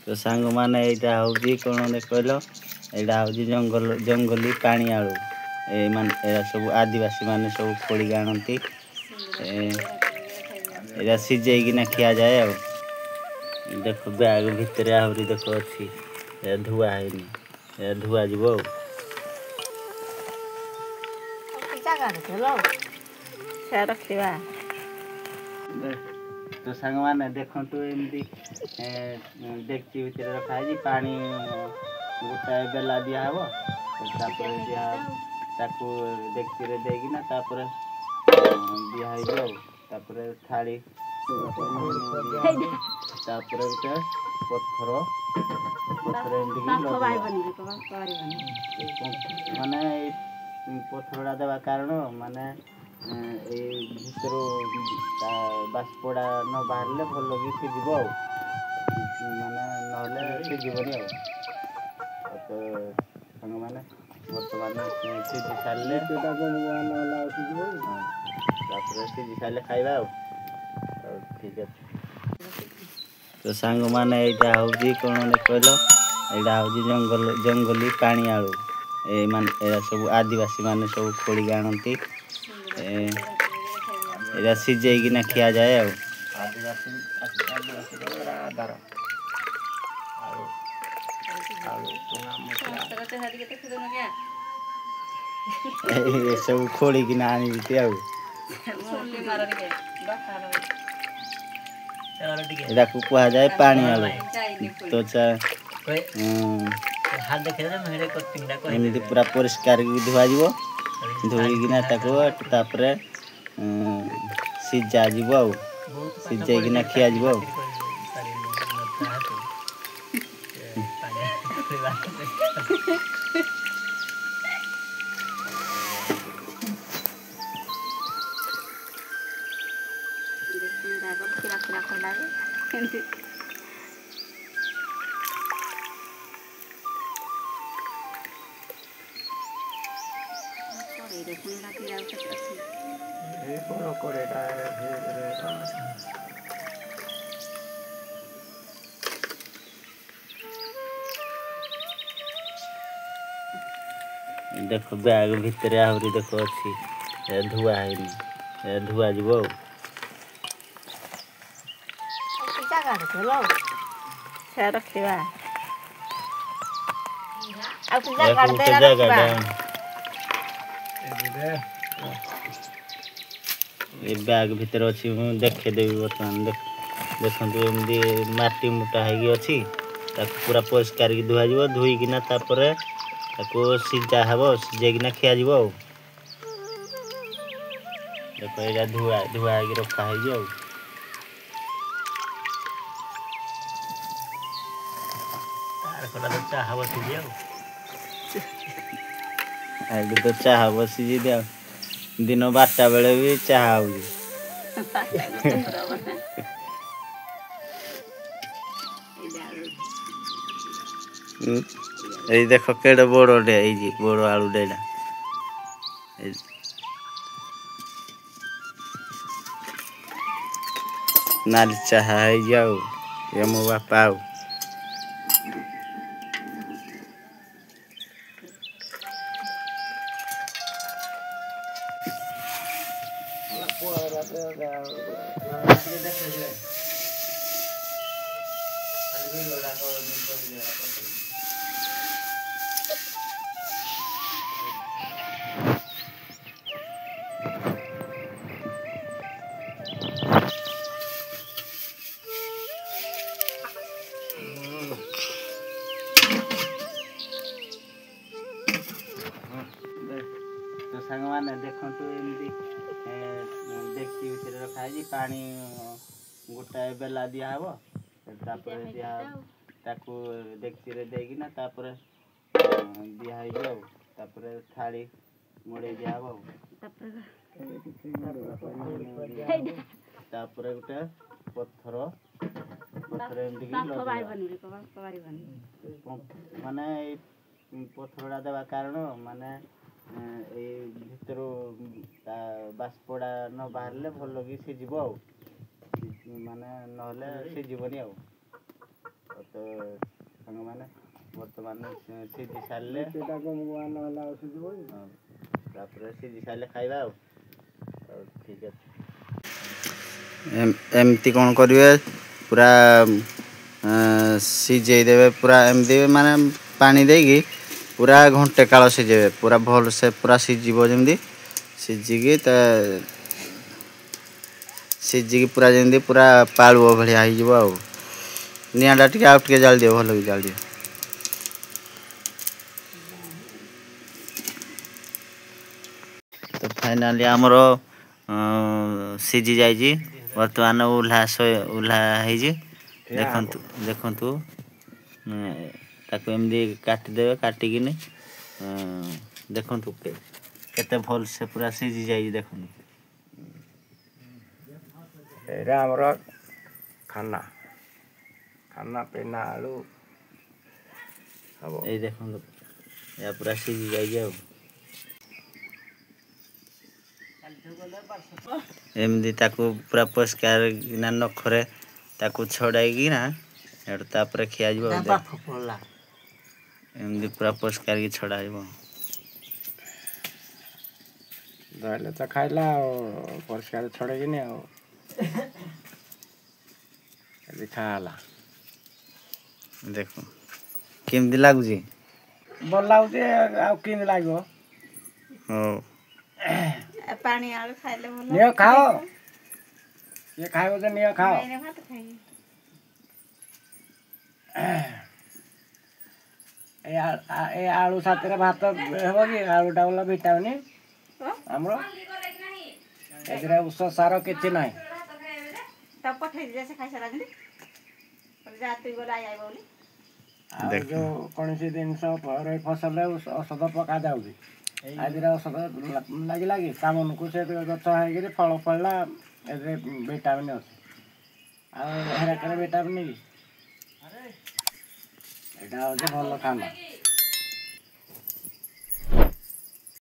तो सांग माने एटा होजी कोन दे कहलो एटा होजी जंगली पानी आलू ए मान एरा सब आदिवासी माने सब खोली गाणंती एरा सिजे किना खिया जाए आ देखो बैग भितर आहुरी देखो अछि ए धुआ हैनी ए धुआ जीवो जागा हेलो से रखिबा तो सांग माने देखंतु एमदी देखची भितर रखा है पानी गोटा बेला दिया हबो तापर दिया ताको देखची रे देगी ना तापर दिया हैबो तापर थाली तापर उते पत्थर एमदी माने पत्थरडा देवा कारण माने ए भितरो बाष्पड़ा न बाहरले भल लगी सिजिबो माने नहले सिजिबोनी आ तो संग माने वर्तमान सिजि सारले सेटा गमवान वाला सिजिबो तापर सिजि सारले खाइबा ठीक है तो सांग माने एटा होजी कोन दे कहलो एटा होजी जंगली पानी आलू ए मान एरा सब आदिवासी माने सब खोली गाणंती एरा सिजे किना खिया जाए आ आदिवासी आधार ए सब खोली किना आनी बिते आ एरा को कहा जाए पानी आलू तो हाथ देखे ना मेरे को पिंडा को एमदी पूरा परिष्कार धुआ जीवो धोई किना ताको तापरे सिजा जीवो आ सिजे किना खिया जीवो देखो बैग भितर आहुरी देखो अछि ए धुआ हैनी ए धुआ जीवो जागा हेलो से रखिबा आ जागा दे रखिबा ए बैग भितर अछि देखे देबी वर्तमान देखंतु एमदी माटी मुटा हैगी अछि ताको पूरा परिष्कार की धुआ जीवो धुई किना तापरे ताको सिजा हबो सिजे किना खिया जीवो देखो एरा धुआ की रखा है जो तार कोला तो चाह बसी दियो आगे तो चाह बसी दियो दिन 12टा बेले भी चाह आउजी ए देखो केडे बड़ो डे ए जी बड़ो आलू डेडा नाली चाह है जाओ ये मो बापा तो सांग माने देखंतु एमदी देखची भितर रखा है पानी गोटा बेला दिया हबो तापर दिया ताको देखची रे देगी ना तापर दिया हैबो तापर थाली मोड़े दिया हबो तापर उते पत्थर एमदी माने पत्थरडा देवा कारण माने ए भितरो बाष्पड़ा न बाहरले भल लगी सिजिबो माने नहले सिजिबोनी आ तो ମାନେ ସିଝି ସାରିଲେ ତାପରେ ସିଝି ସାରିଲେ ଖାଇବା ଆଉ ଠିକ୍ ଅଛି। ଏମିତି କ'ଣ କରିବେ ପୁରା ସିଝେଇ ଦେବେ ପୁରା ଏମିତି ମାନେ ପାଣି ଦେଇକି ପୁରା ଘଣ୍ଟେ କାଳ ସିଝେଇବେ ପୁରା ଭଲସେ ପୁରା ସିଝିବ ଯେମିତି ସିଝିକି ପୁରା ଯେମିତି ପୁରା ପାଳୁଅ ଭଳିଆ ହେଇଯିବ ଆଉ ନିଆଁଟା ଟିକେ ଆଉ ଟିକେ ଜାଳିଦିଅ ଭଲ କି ଜାଳିଦିଅ। ତ ଫାଇନାଲି ଆମର ସିଝି ଯାଇଛି ବର୍ତ୍ତମାନ ଓହ୍ଲା ହେଇଛି ଦେଖନ୍ତୁ ତାକୁ ଏମିତି କାଟିଦେବେ କାଟିକିନି ଦେଖନ୍ତୁ କେତେ ଭଲସେ ପୁରା ସିଝି ଯାଇଛି ଦେଖନ୍ତୁ। ଏଇଟା ଆମର ଖାନା ପିନା ଆଳୁ ହବ। ଏଇ ଦେଖନ୍ତୁ ଏହା ପୁରା ସିଝି ଯାଇଛି ଆଉ ଏମିତି ତାକୁ ପୁରା ପରିଷ୍କାର କିନା ନଖରେ ତାକୁ ଛଡ଼ାଇକିନା ସେଠୁ ତାପରେ ଖିଆଯିବ ଏମିତି ପୁରା ପରିଷ୍କାର କି ଛଡ଼ାଯିବ। ଧରିଲେ ତ ଖାଇଲା ଆଉ ପରିଷ୍କାର ଛଡ଼େଇକିନି ଆଉ ଖା ହେଲା। ଦେଖ କେମିତି ଲାଗୁଛି? ଭଲ ଲାଗୁଛି ଆଉ କେମିତି ଲାଗିବ? ହଉ ପାଣି ଆଳୁ ଖାଇଲେ ଭଲ। ନିଅ ଖାଅ, ଇଏ ଖାଇବ ଯେ ନିଅ ଖାଅ। ଭାତ ଖାଇବି। ଏ ଆଳୁ ସାଥିରେ ଭାତ ହେବ କି? ଆଳୁଟା ବୋଲେ ଭିଟାମିନ୍ ଆମର ଏଥିରେ ଉଷ ସାର କିଛି ନାହିଁ। ଆଉ ଯେଉଁ କୌଣସି ଜିନିଷ ଫସଲରେ ଔଷଧ ପକାଯାଉଛି ଆଜିରେ ଔଷଧ ଲାଗିଲା କି କାମକୁ ସେ ଗଛ ହେଇକିରି ଫଳ ଫଳିଲା ଏଥିରେ ଭିଟାମିନ୍ ଅଛି ଆଉ ହେରାକରେ ଭିଟାମିନ୍ କି ଏଇଟା ହେଉଛି ଭଲ ଖାନା।